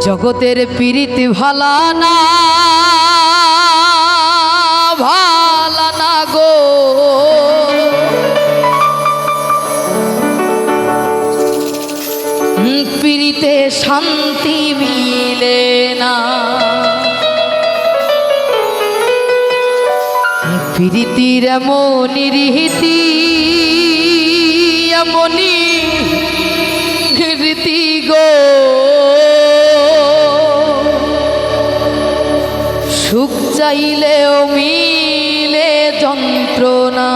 জগতের প্রীতি ভালা না ভালা না গো, প্রীতে শান্তি মিলে না। প্রীতির এমনি রীতি এমনি রীতি গো, সুখ চাইলেও মিলে যন্ত্রণা।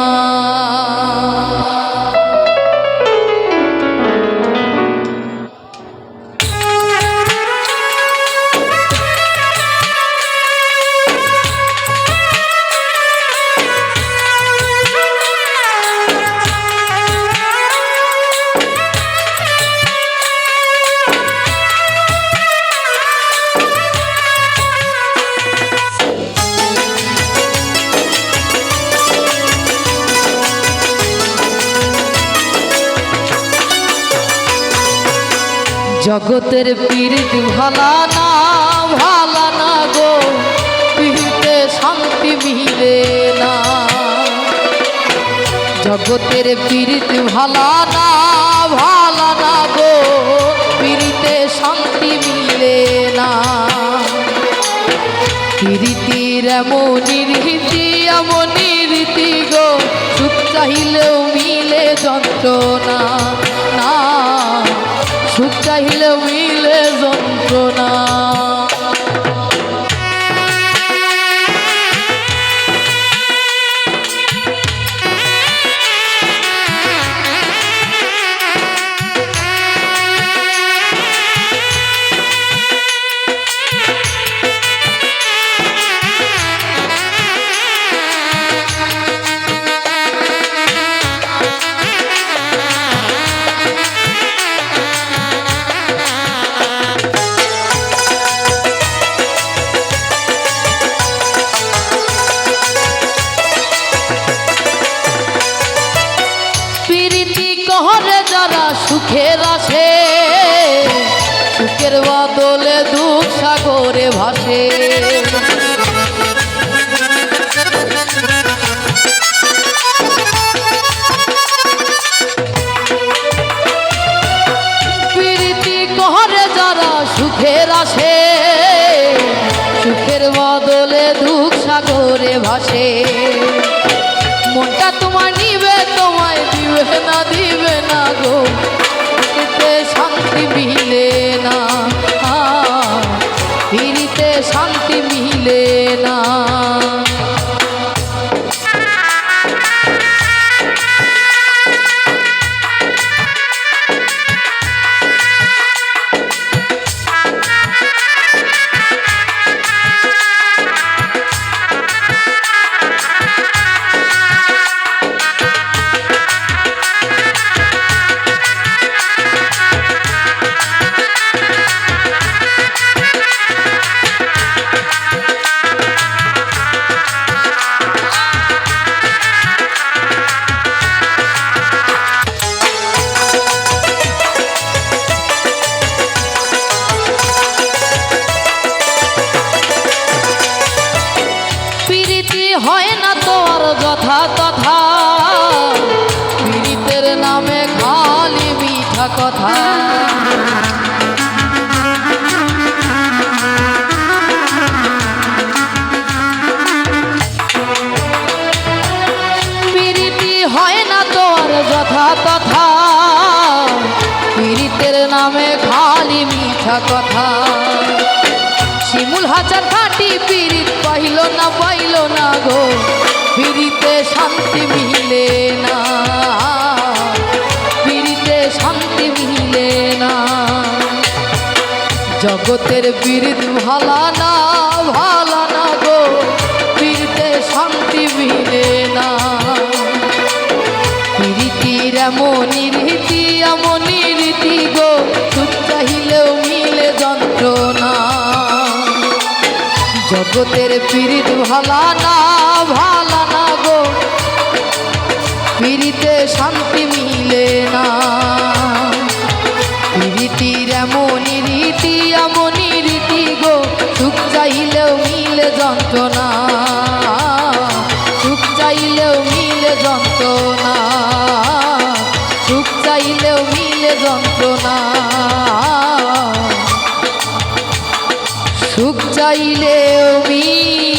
জগতের প্রীতি ভালা না ভালা না গো, প্রীতে শান্তি মিলে না। জগতের প্রীতি ভালা না ভালা না গো, প্রীতে শান্তি মিলে না। প্রীতির এমনি রীতি এমনি রীতি গো, সুখ চাইলেও মিলে যন্ত্রণা না, সুখ চাইলেও মিলে যন্ত্রণা। সুখের আছে সুখের বদলে দুঃখ সাগরে ভাসে। প্রীতি করে যারা সুখের আছে সুখের বদলে দুঃখ সাগরে ভাসে। মনটা তোমার নিবে তোমায় দিবে না দিবে না গো, প্রীতিতে শান্তি মিলে না, প্রীতিতে শান্তি মিলে না। হয় না তোর যথা তথা, প্রীতের নামে খালি মিঠা কথা। প্রীতি হয় না তোর যথা তথা, প্রীতের নামে খালি মিঠা কথা। শিমুল হাজার খাটি প্রীত পাইল না গো, প্রীতিতে শান্তি মিলে না, প্রীতিতে শান্তি মিলে না। জগতের প্রীতি ভালা না ভালা না গো, প্রীতিতে শান্তি মিলে না। প্রীতির এমনি রীতি এমনি রীতি গো, সুখ চাইলেও মিলে যন্ত্রণা। জগতের প্রীতি ভালা না ভালা না গো, প্রীতিতে শান্তি মিলে না। প্রীতির এমনি রীতি এমনি যন্ত্রণা, সুখ চাইলেও মিলে যন্ত্রণা, সুখ চাইলেও মিলে যন্ত্রণা, সুখ চাইলেও মিলে